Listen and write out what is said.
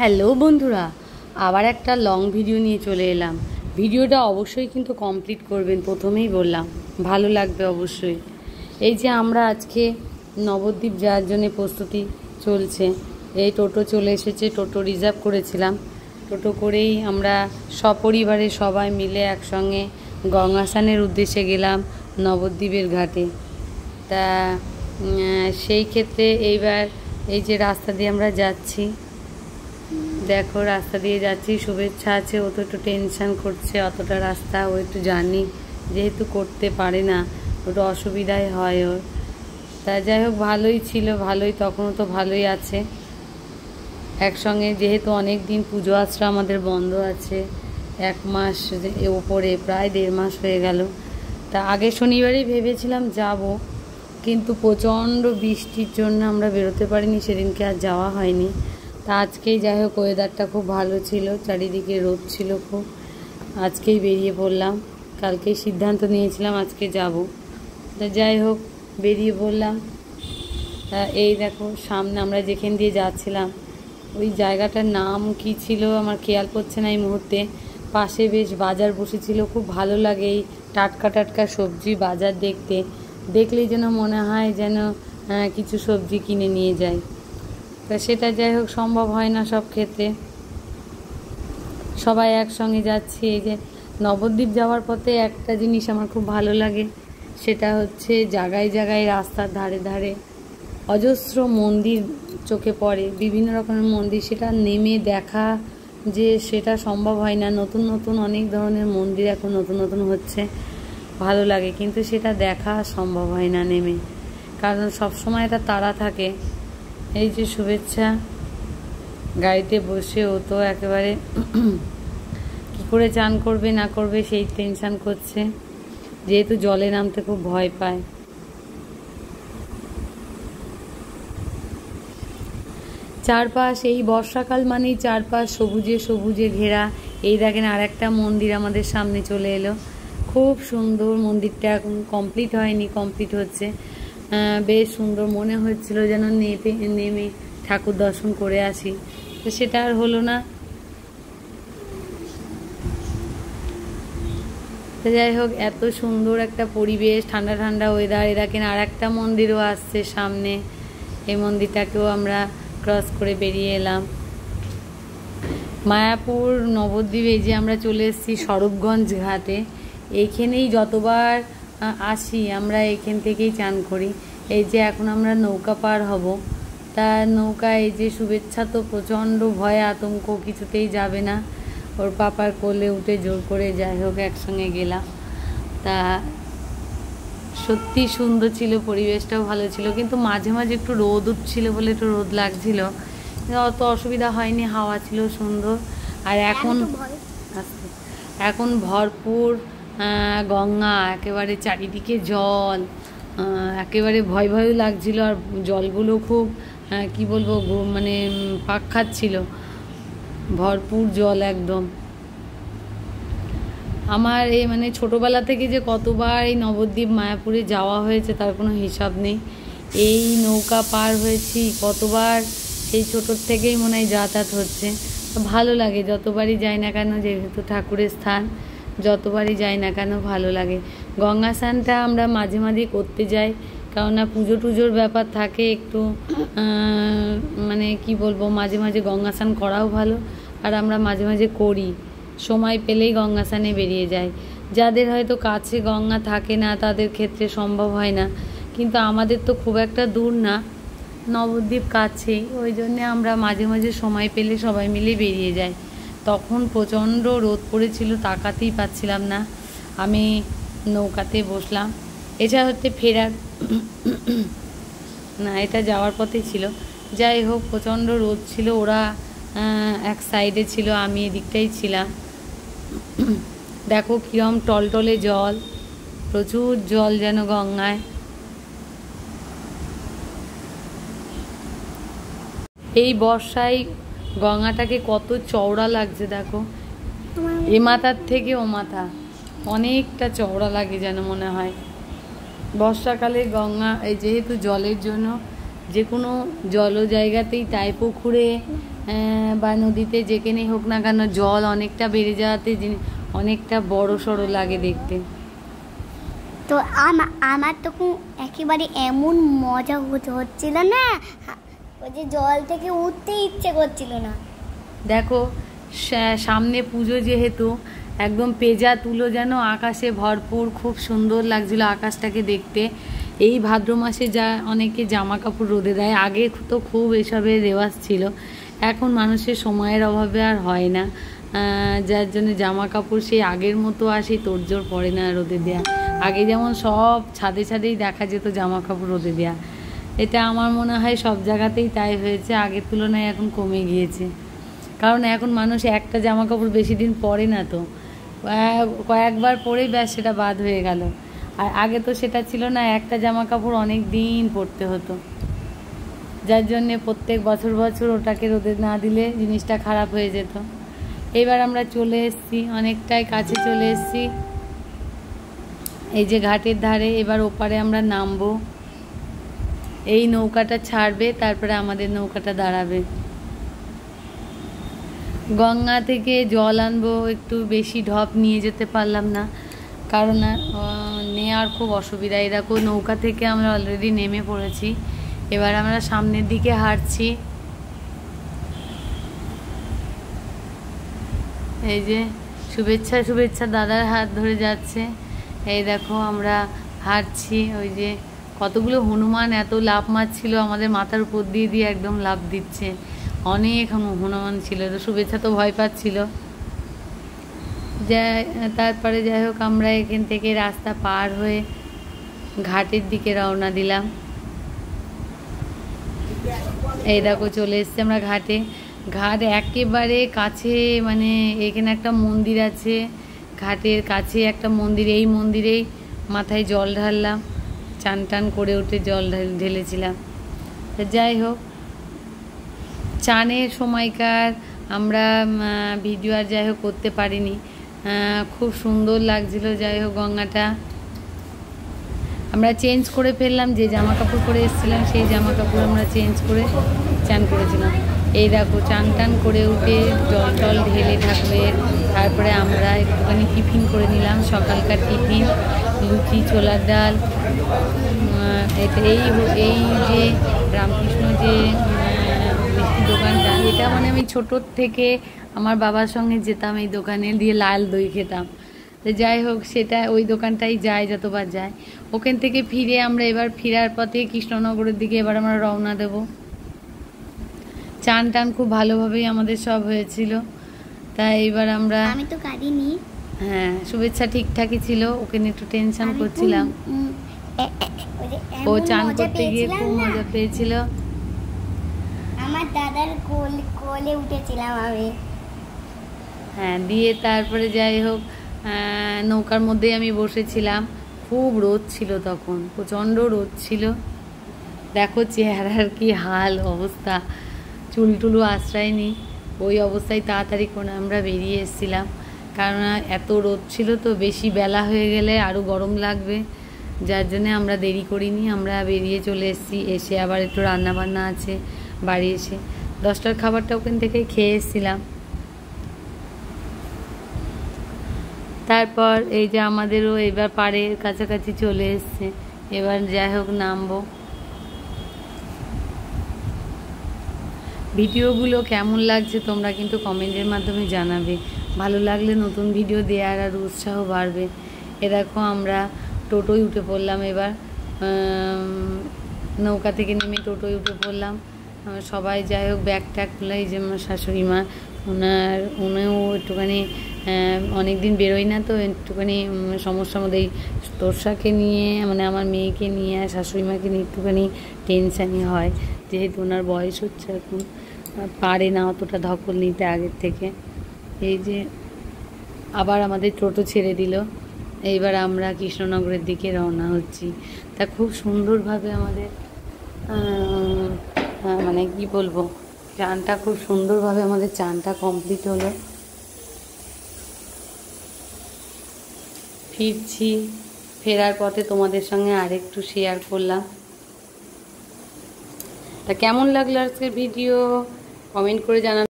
Hello বন্ধুরা, আবার একটা লং ভিডিও নিয়ে চলে এলাম। ভিডিওটা অবশ্যই কিন্তু কমপ্লিট করবেন, প্রথমেই বললাম ভালো লাগবে অবশ্যই। এই যে আমরা আজকে নবদ্বীপ যাওয়ার জন্য প্রস্তুতি চলছে, এই টোটো চলে এসেছে, টোটো রিজার্ভ করেছিলাম। টোটো করেই আমরা সপরিবারে সবাই মিলে একসঙ্গে গঙ্গা স্নানের উদ্দেশ্যে গেলাম নবদ্বীপের ঘাটে। তা সেই ক্ষেত্রে এইবার এই যে রাস্তা দিয়ে আমরা যাচ্ছি, দেখো রাস্তা দিয়ে যাচ্ছি, শুভেচ্ছা আছে, ও তো একটু টেনশান করছে, অতটা রাস্তা ও একটু জার্নি যেহেতু করতে পারে না, একটু অসুবিধাই হয় ওর। তা যাই হোক ভালোই ছিল, ভালোই তখনও তো ভালোই আছে একসঙ্গে, যেহেতু অনেক দিন পুজো আশ্রা আমাদের বন্ধ আছে, 1 মাস ওপরে, প্রায় 1.5 মাস হয়ে গেল। তা আগে শনিবারই ভেবেছিলাম যাব, কিন্তু প্রচণ্ড বৃষ্টির জন্য আমরা বেরোতে পারিনি, সেদিনকে আর যাওয়া হয়নি। তা আজকেই যাই হোক ওয়েদারটা খুব ভালো ছিল, চারিদিকে রোদ ছিল খুব, আজকেই বেরিয়ে পড়লাম। কালকেই সিদ্ধান্ত নিয়েছিলাম আজকে যাব, তা যাই হোক বেরিয়ে পড়লাম। তা এই দেখো সামনে আমরা যেখান দিয়ে যাচ্ছিলাম, ওই জায়গাটার নাম কি ছিল আমার খেয়াল পড়ছে না এই মুহূর্তে, পাশে বেশ বাজার বসেছিল, খুব ভালো লাগে এই টাটকা টাটকা সবজি বাজার দেখতে, দেখলেই যেন মনে হয় যেন কিছু সবজি কিনে নিয়ে যায়। তা সেটা যাই হোক সম্ভব হয় না সব ক্ষেত্রে, সবাই একসঙ্গে যাচ্ছি। এই যে নবদ্বীপ যাওয়ার পথে একটা জিনিস আমার খুব ভালো লাগে, সেটা হচ্ছে জায়গায় জায়গায় রাস্তার ধারে ধারে অজস্র মন্দির চোখে পড়ে, বিভিন্ন রকমের মন্দির, সেটা নেমে দেখা যে সেটা সম্ভব হয় না। নতুন নতুন অনেক ধরনের মন্দির এখন নতুন নতুন হচ্ছে, ভালো লাগে, কিন্তু সেটা দেখা সম্ভব হয় না নেমে, কারণ সবসময় এটা তাড়া থাকে। এই যে শুভেচ্ছা গাড়িতে বসে, ও তো একেবারে কি করে চান করবে না করবে সেই টেনশান করছে, যেহেতু জলে নামতে খুব ভয় পায়। চারপাশ এই বর্ষাকাল মানেই চারপাশ সবুজে সবুজে ঘেরা। এই দেখেন আর একটা মন্দির আমাদের সামনে চলে এলো, খুব সুন্দর মন্দিরটা, এখন কমপ্লিট হয়নি, কমপ্লিট হচ্ছে। বেশ সুন্দর মনে হচ্ছিল যেন নেমে ঠাকুর দর্শন করে আসি, তো সেটা আর হলো না। তো যাই হোক এত সুন্দর একটা পরিবেশ, ঠান্ডা ঠান্ডা ওয়েদার, দেখেন আর একটা মন্দিরও আসছে সামনে, এই মন্দিরটাকেও আমরা ক্রস করে বেরিয়ে এলাম। মায়াপুর নবদ্বীপ, এই যে আমরা চলে এসেছি স্বরূপগঞ্জ ঘাটে, এইখানেই যতবার আসি আমরা এখান থেকেই চান করি। এই যে এখন আমরা নৌকা পার হব, তা নৌকা, এই যে শুভেচ্ছা তো প্রচণ্ড ভয়ে আতঙ্ক, কিছুতেই যাবে না, ওর পাপার কোলে উঠে জোর করে যাই হোক একসঙ্গে গেলাম। তা সত্যি সুন্দর ছিল, পরিবেশটাও ভালো ছিল, কিন্তু মাঝে মাঝে একটু রোদ উঠছিল বলে একটু রোদ লাগছিল, অত অসুবিধা হয়নি, হাওয়া ছিল সুন্দর। আর এখন ভরপুর গঙ্গা, একেবারে চারিদিকে জল, একেবারে ভয় ভয়ও লাগছিল, আর জলগুলো খুব কি বলবো মানে পাক খাচ্ছিল, ভরপুর জল একদম। আমার এই মানে ছোটোবেলা থেকে যে কতবার এই নবদ্বীপ মায়াপুরে যাওয়া হয়েছে তার কোনো হিসাব নেই, এই নৌকা পার হয়েছি কতবার, সেই ছোটোর থেকেই মনে হয় যাতায়াত হচ্ছে। ভালো লাগে যতবারই যাই না কেন, যেহেতু ঠাকুরের স্থান, যতবারই যাই না কেন ভালো লাগে। গঙ্গা স্নানটা আমরা মাঝে মাঝে করতে যাই, কেননা পুজো টুজোর ব্যাপার থাকে একটু, মানে কি বলবো, মাঝে মাঝে গঙ্গা স্নান করাও ভালো, আর আমরা মাঝে মাঝে করি, সময় পেলেই গঙ্গা স্নানে বেরিয়ে যায়। যাদের হয়তো কাছে গঙ্গা থাকে না তাদের ক্ষেত্রে সম্ভব হয় না, কিন্তু আমাদের তো খুব একটা দূর না, নবদ্বীপ কাছেই, ওই জন্যে আমরা মাঝে মাঝে সময় পেলে সবাই মিলে বেরিয়ে যাই। তখন প্রচণ্ড রোদ পড়েছিল, তাকাতেই পাচ্ছিলাম না, আমি নৌকাতে বসলাম। এছাড়া হচ্ছে ফেরার না, এটা যাওয়ার পথেই ছিল। যাই হোক প্রচণ্ড রোদ ছিল, ওরা এক সাইডে ছিল, আমি এদিকটাই ছিলাম। দেখো কিরম টলটলে জল, প্রচুর জল যেন গঙ্গায়। এই বর্ষায় গঙ্গাটাকে কত চওড়া লাগছে দেখো, এ মাথার থেকে ও মাথা অনেকটা চওড়া লাগে যেন মনে হয়। বর্ষাকালে গঙ্গা এই যেহেতু জলের জন্য যে কোনো জল জায়গাতেই, তাই পুকুরে বা নদীতে যেখানেই হোক না কেন জল অনেকটা বেড়ে যাওয়াতে অনেকটা বড় সড়ো লাগে দেখতে। তো আমার তখন একেবারে এমন মজা হচ্ছিল না, ওই যে জল থেকে উঠতে ইচ্ছে করছিল না। দেখো সামনে পুজো যেহেতু একদম পেঁজা তুলো যেন আকাশে ভরপুর, খুব সুন্দর লাগছিল আকাশটাকে দেখতে। এই ভাদ্র মাসে যা অনেকে জামা কাপড় রোদে দেয়, আগে তো খুব এসবের রেওয়াজ ছিল, এখন মানুষের সময়ের অভাবে আর হয় না, যার জন্য জামা কাপড় সেই আগের মতো আর সেই তোড়জোড় পড়ে না রোদে দেয়া। আগে যেমন সব ছাদে ছাদেই দেখা যেত জামা কাপড় রোদে দেয়া, এটা আমার মনে হয় সব জায়গাতেই তাই হয়েছে, আগের তুলনায় এখন কমে গিয়েছে। কারণ এখন মানুষ একটা জামা কাপড় বেশি দিন পরে না, তো কয়েকবার পরেই ব্যাস সেটা বাদ হয়ে গেল। আর আগে তো সেটা ছিল না, একটা জামা কাপড় অনেক দিন পরতে হতো, যার জন্যে প্রত্যেক বছর বছর ওটাকে রোদে না দিলে জিনিসটা খারাপ হয়ে যেত। এবার আমরা চলে এসেছি, অনেকটাই কাছে চলে এসেছি, এই যে ঘাটের ধারে। এবার ওপারে আমরা নামবো, এই নৌকাটা ছাড়বে, তারপরে আমাদের নৌকাটা দাঁড়াবে। গঙ্গা থেকে জল আনবো, একটু বেশি ঢপ নিয়ে যেতে পারলাম না, কারণ নেওয়ার খুব অসুবিধা। এরকম নৌকা থেকে আমরা অলরেডি নেমে পড়েছি, এবার আমরা সামনের দিকে হাঁটছি। এই যে শুভেচ্ছা শুভেচ্ছা দাদার হাত ধরে যাচ্ছে, এই দেখো আমরা হাঁটছি। ওই যে কতগুলো হনুমান এত লাফ মারছিল আমাদের মাথার উপর দিয়ে দিয়ে একদম লাফ দিচ্ছে, অনেক হনুমান ছিল। তো শুভেচ্ছা তো ভয় পাচ্ছিল। তারপরে যাই হোক আমরা এখান থেকে রাস্তা পার হয়ে ঘাটের দিকে রওনা দিলাম। এই দেখো চলে এসছি আমরা ঘাটে। ঘাট একেবারে কাছে, মানে এখানে একটা মন্দির আছে, ঘাটের কাছে একটা মন্দির, এই মন্দিরেই মাথায় জল ঢাললাম, চান টান করে উঠে জল ঢেলেছিলাম। যাই হোক চানের সময়কার আমরা ভিডিও আর যাই হোক করতে পারিনি, খুব সুন্দর লাগছিল। যাই হোক গঙ্গাটা আমরা চেঞ্জ করে ফেললাম, যে জামা কাপড় পরে এসেছিলাম সেই জামা কাপড় আমরা চেঞ্জ করে চান করেছিলাম। এই দেখো চান টান করে উঠে জল টল ঢেলে ঠাকুরের, তারপরে আমরা একটুখানি টিফিন করে নিলাম, সকালকার টিফিন লুচি ছোলার ডাল। এই যে রামকৃষ্ণ যে মিষ্টি দোকানটা, এটা মানে আমি ছোটোর থেকে আমার বাবার সঙ্গে যেতাম এই দোকানে, দিয়ে লাল দই খেতাম। তো যাই হোক সেটা ওই দোকানটাই যায় যতবার যায়। ওখান থেকে ফিরে আমরা এবার ফেরার পথে কৃষ্ণনগরের দিকে এবার আমরা রওনা দেব। চান টান খুব ভালোভাবেই আমাদের সব হয়েছিল, তাই এবার আমরা, আমি তো কাঁদিনি, হ্যাঁ শুভেচ্ছা ঠিকঠাকই ছিল, ওকে নিয়ে একটু টেনশন করছিলাম। ও চান করতে গিয়ে খুব মজা পেয়েছিল। আমার দাদার কোলে উঠেছিলাম আমি, হ্যাঁ দিয়ে তারপরে যাই হোক নৌকার মধ্যেই আমি বসেছিলাম। খুব রোদ ছিল তখন, প্রচণ্ড রোদ ছিল। দেখো চেহারার কি হাল অবস্থা, চুল টুলু আশ্রয় নি, ওই অবস্থায় তাড়াতাড়ি করে আমরা বেরিয়ে এসেছিলাম, কারণ এত রোদ ছিল, তো বেশি বেলা হয়ে গেলে আরও গরম লাগবে, যার জন্যে আমরা দেরি করিনি, আমরা বেরিয়ে চলে এসেছি। এসে আবার একটু রান্নাবান্না আছে বাড়ি এসে, 10টার খাবারটা ওখান থেকেই খেয়ে এসেছিলাম। তারপর এই যে আমাদেরও এবার পাড়ের কাছাকাছি চলে এসছে, এবার যাই হোক নামবো। ভিডিওগুলো কেমন লাগছে তোমরা কিন্তু কমেন্টের মাধ্যমে জানাবে, ভালো লাগলে নতুন ভিডিও দেওয়ার আর উৎসাহ বাড়বে। এ দেখো আমরা টোটোয় উঠে পড়লাম, এবার নৌকা থেকে নেমে টোটোয় উঠে পড়লাম সবাই। যাই হোক ব্যাগ ট্যাগ তুলে, এই যে আমার শাশুড়ি মা, উনিও একটুখানি অনেক দিন বেরোই না, তো একটুখানি সমস্যার মধ্যে এই তোরসাকে নিয়ে, মানে আমার মেয়েকে নিয়ে আর শাশুড়ি মাকে নিয়ে একটুখানি টেনশানই হয়, যেহেতু ওনার বয়স হচ্ছে, এখন পারে না অতটা ধকল নিতে আগের থেকে। এই যে আবার আমাদের টোটো ছেড়ে দিল, এইবার আমরা কৃষ্ণনগরের দিকে রওনা হচ্ছি। তা খুব সুন্দরভাবে আমাদের মানে কি বলবো, চানটা খুব সুন্দরভাবে আমাদের চানটা কমপ্লিট হলো। ফিরছি, ফেরার পথে তোমাদের সঙ্গে আরেকটু শেয়ার করলাম। তা কেমন লাগলো আজকের ভিডিও কমেন্ট করে জানাবেন।